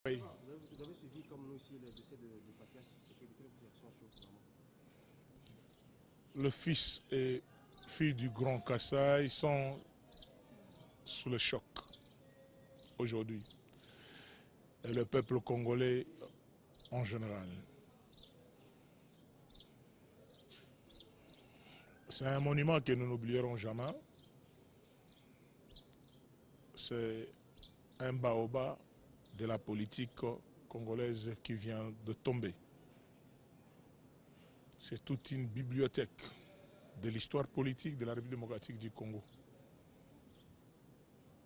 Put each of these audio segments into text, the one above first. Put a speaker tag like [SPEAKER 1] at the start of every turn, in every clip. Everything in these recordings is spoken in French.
[SPEAKER 1] Oui.
[SPEAKER 2] Vous avez suivi comme nous ici le décès de Patriarche Tshisekedi. Quelle est votre réaction sur ce moment?
[SPEAKER 1] Le fils et fille du Grand Kasaï sont sous le choc aujourd'hui. Et le peuple congolais en général. C'est un monument que nous n'oublierons jamais. C'est un baobab de la politique congolaise qui vient de tomber. C'est toute une bibliothèque de l'histoire politique de la République démocratique du Congo.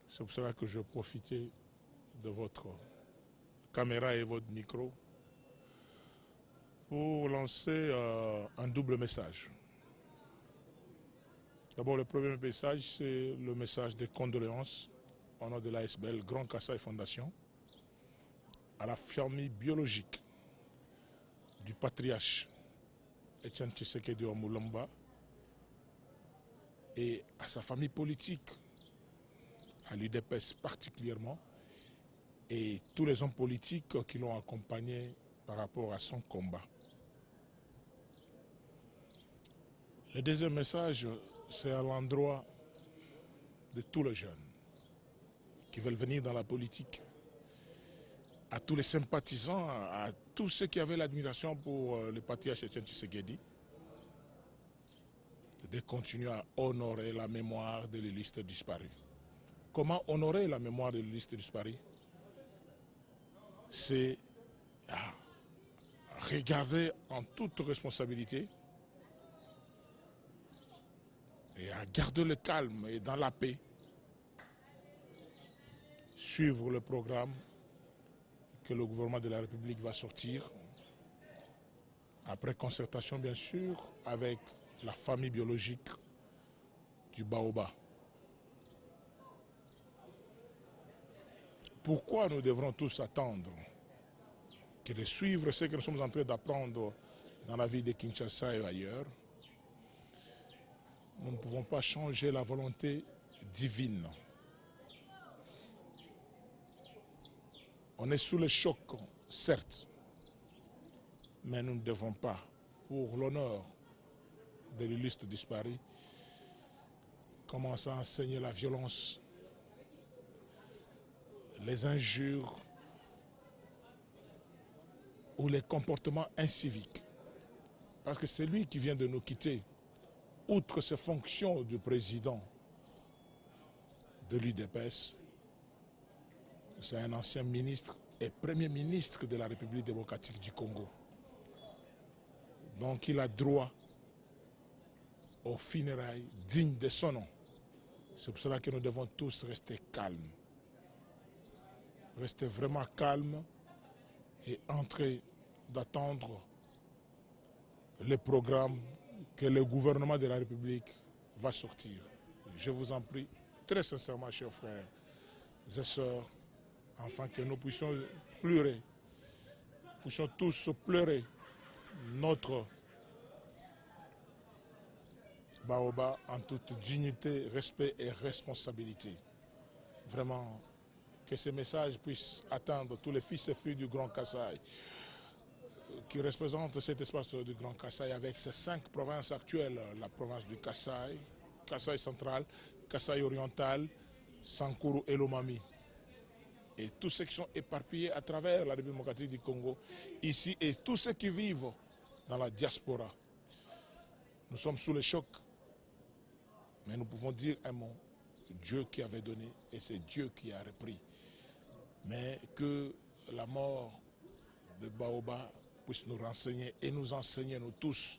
[SPEAKER 1] C'est pour cela que je profitais de votre caméra et votre micro pour lancer un double message. D'abord, le premier message, c'est le message de condoléances au nom de l'ASBL Grand Kasaï Fondation à la famille biologique du patriarche Etienne Tshisekedi Mulumba et à sa famille politique, à l'UDPS particulièrement, et tous les hommes politiques qui l'ont accompagné par rapport à son combat. Le deuxième message, c'est à l'endroit de tous les jeunes qui veulent venir dans la politique, à tous les sympathisants, à tous ceux qui avaient l'admiration pour le patriarche Etienne Tshisekedi, de continuer à honorer la mémoire de l'illustre disparu. Comment honorer la mémoire de l'illustre disparu? C'est à regarder en toute responsabilité et à garder le calme et dans la paix, suivre le programme que le gouvernement de la République va sortir, après concertation bien sûr avec la famille biologique du baobab. Pourquoi nous devrons tous attendre que de suivre ce que nous sommes en train d'apprendre dans la ville de Kinshasa et ailleurs? Nous ne pouvons pas changer la volonté divine. On est sous le choc, certes, mais nous ne devons pas, pour l'honneur de l'illustre disparu, commencer à enseigner la violence, les injures ou les comportements inciviques. Parce que c'est lui qui vient de nous quitter. Outre ses fonctions de président de l'UDPS, c'est un ancien ministre et premier ministre de la République démocratique du Congo. Donc il a droit aux funérailles dignes de son nom. C'est pour cela que nous devons tous rester calmes. Rester vraiment calmes et entrer d'attendre le programme que le gouvernement de la République va sortir. Je vous en prie, très sincèrement, chers frères et sœurs, afin que nous puissions pleurer, puissions tous pleurer notre baobab en toute dignité, respect et responsabilité. Vraiment, que ce message puisse atteindre tous les fils et filles du Grand Kasaï, qui représentent cet espace du Grand Kasaï avec ses 5 provinces actuelles, la province du Kasaï, Kasaï central, Kasaï oriental, Sankuru et Lomami. Et tous ceux qui sont éparpillés à travers la République démocratique du Congo, ici, et tous ceux qui vivent dans la diaspora. Nous sommes sous le choc, mais nous pouvons dire un mot. Dieu qui avait donné et c'est Dieu qui a repris. Mais que la mort de Baobab puisse nous renseigner et nous enseigner, nous tous,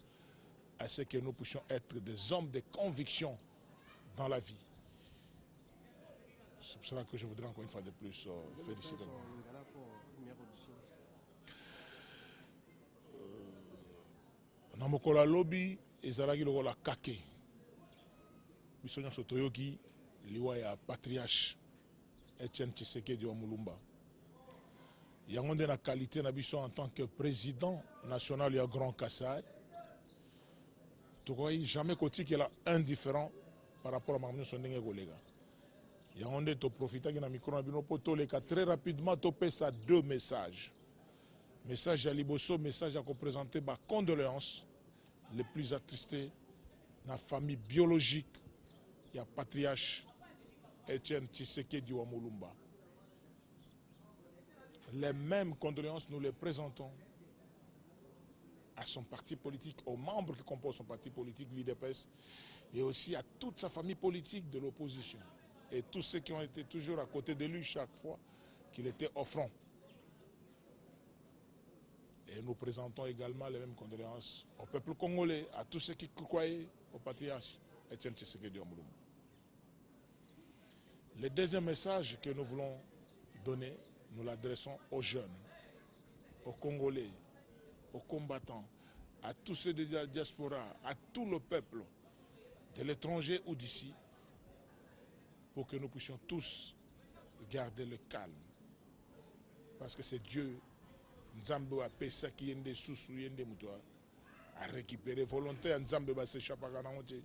[SPEAKER 1] à ce que nous puissions être des hommes de conviction dans la vie. C'est pour cela que je voudrais encore une fois de plus féliciter. Na mokolo lobi ezalaki lokola kake. Biso nyonso toyoki liwa ya patriarche Etienne Tshisekedi Mulumba. Yango nde na qualité na biso en tant que président national ya Grand Kasaï, tokoki jamais kotikela indifférent par rapport à makambo nyonso ndenge kolega. Yaoundé to profita na micro na bino poto les très rapidement topé ça deux messages. Message à Liboso, message à représenter ma condoléances les plus attristés na famille biologique il y a patriarche Etienne Tshisekedi wa Mulumba. Les mêmes condoléances nous les présentons à son parti politique, aux membres qui composent son parti politique, l'UDPS, et aussi à toute sa famille politique de l'opposition. Et tous ceux qui ont été toujours à côté de lui chaque fois qu'il était au front. Et nous présentons également les mêmes condoléances au peuple congolais, à tous ceux qui croyaient au patriarche Etienne Tshisekedi wa Mulumba. Le deuxième message que nous voulons donner, nous l'adressons aux jeunes, aux Congolais, aux combattants, à tous ceux de la diaspora, à tout le peuple, de l'étranger ou d'ici, pour que nous puissions tous garder le calme. Parce que c'est Dieu, Nzambe a pesa qui yende susu yende mutoa, a récupéré volonté Nzambe ba se chapaka na ngote.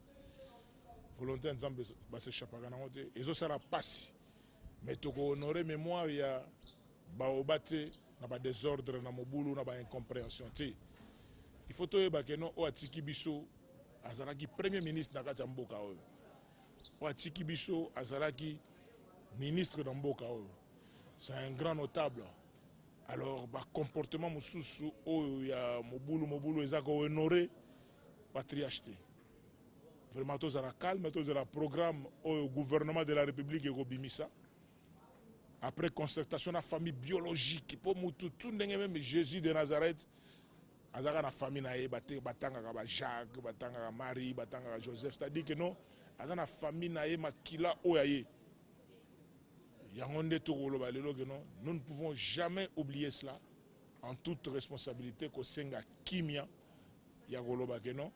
[SPEAKER 1] Volonté Nzambe ba se chapaka na ngote. Ezo sala passe. Mais toko honorer mémoire ya baobate na ba désordre na mobulu na ba incompréhension te. Il faut toyeba que non o atiki biso azalaki premier ministre na kati ya mboka oyo. O atiki biso azalaki ministre na mboka oyo. C'est un grand notable. Alors ba comportement mususu oyo ya mobulu ezaka honorer patriarche te. Vraiment tozala calme, tozala programme au gouvernement de la République et Robimisa. Après concertation na famille biologique pour mutu tout ndenge même Jésus de Nazareth azaka na famille na ye batanga ba Jacques, batanga Marie, batanga Joseph, c'est-à-dire que non azaka na famille na ye makila oyaye. Yangonde tokoloba lelo que non, nous ne pouvons jamais oublier cela en toute responsabilité ko senga kimia ya koloba que non.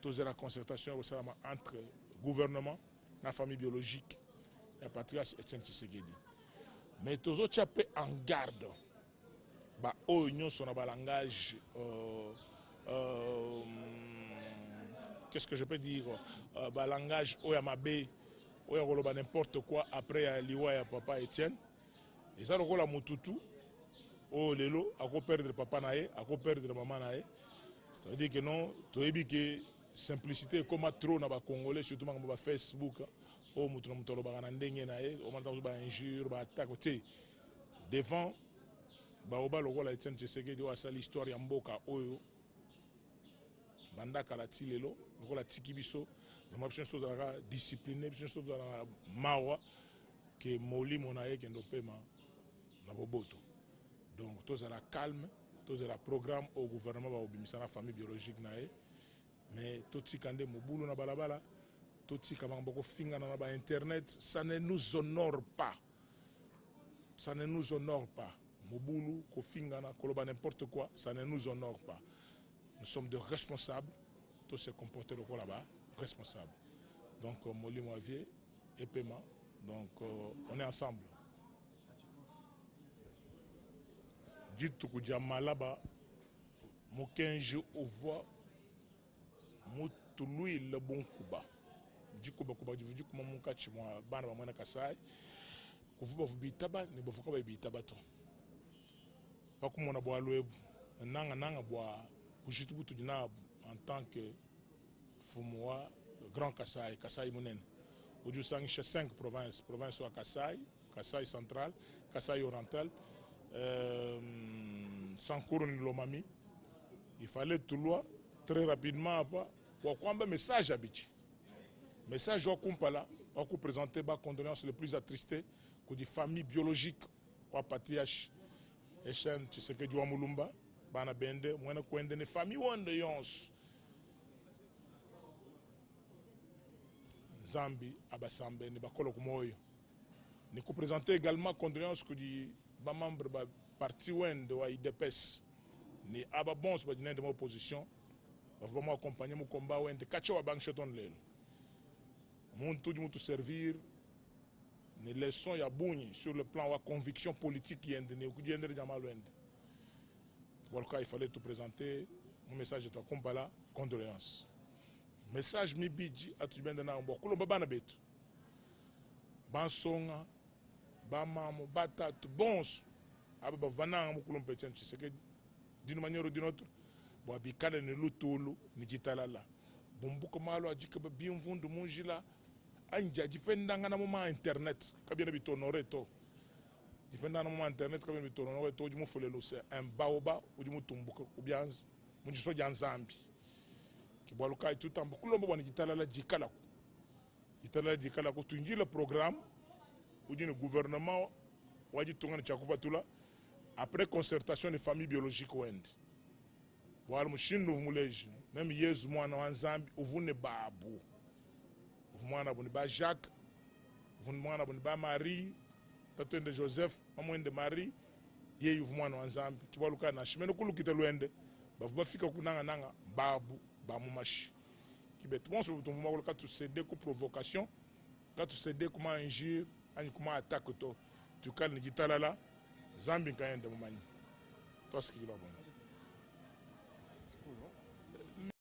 [SPEAKER 1] Tous la concertation entre gouvernement la famille biologique la patriarche Etienne Tshisekedi. Mais tous autres en garde ba oignon son langage qu'est-ce que je peux dire ba langage oyamabe oyakoloba n'importe quoi après liwa ya papa Etienne et ça lokola mututu o lelo ako perdre papa nae ako perdre maman nae. Ça veut dire que non toyebi que simplicité comme trop na ba congolais surtout na Facebook o mutu na mutu alobaka na ndenge na ye o mata ba injure ba attaque te devant ba oba lokola Etienne Tshisekedi o asali histoire ya mboka oyo bandaka la ti lelo lokola tiki biso na biso tozalaka discipliné biso tozalaka mawa ke molimo na ye kendo pema na boboto. Donc tozala calme, tozala programme au gouvernement ba obimisa na famille biologique na ye. Mais totika nde mobulu na balabala totika bako finga na ba internet, ça ne nous honore pas, ça ne nous honore pas. Mobulu ko finga na koloba n'importe quoi, ça ne nous honore pas. Nous sommes de responsables, tous se comporter là-bas responsables. Donc molimo avier et paiement, donc on est ensemble. Dites que malaba mokenje ovoa mutului le bon kuba dikuba kuba divudiku mamuka chimwa bana bamwana kasai kuvuba vubitaba ne bavuka ba bitaba to bakumona bwa lwebu nanga bwa kushitubutu dina en tant que fumwa grand Kasai munene oju sangisha 5 provinces wa Kasai central, Kasai oriental, Sankuru ni Lomami. Il fallait tout loin très rapidement pour qu'on ait un message à Bichi. Message au Kumpala, on peut présenter les condoléances les plus attristées que des familles biologiques ou patriarche Etienne Tshisekedi wa Mulumba, bana bende, mwana kwende ne famille wande yons. Zambi abasambe ne bakolo kumoyo. Nous présenter également condoléances que des membres du parti wende wa IDPS. Ni aba bons ba dina de ma opposition va vraiment accompagner mon combat wende kacho wa bank cheton lelo muntu servir ni leçon ya buni sur le plan wa conviction politique yende ne ku diendre jamal wende voilà il fallait te présenter mon message de toi Kumpala condoléances message mi bidji atu bende na mbo kulo bana betu bansonga bamamo batatu bonso aba bavananga mukulu mpetchen Tshisekedi d'une manière ou d'une autre bo bikala ne lutulu ni jitalala bombuko malo ajika ba bienvundu munjila anja difendanga na moment internet kabina bitonore to difendanga na moment internet kabina bitonore to ujimu folelo c'est un baoba ujimu tumbuka ubyanza munjiso janzambi kibwaluka tutambo kulombo bwana jitalala jikala ko tunjila programme ujine gouvernement waji tungana chakubatula après concertation des familles biologiques wende wala mushindu muleji même Yesu mwana wa Nzambi uvune babu mwana buni ba Jacques uvune mwana buni ba Marie tatwende Joseph mamwende Marie yeyu mwana wa Nzambi kibaluka na shimeno kulukita lwende bafika kunanga nanga babu ba mumashi kibet bon so tumuma ko tu céder ko provocation quand tu céder comment injure ani comment attaque to tu calme gitalala Zambi kaende mumanyi to ce qui va bon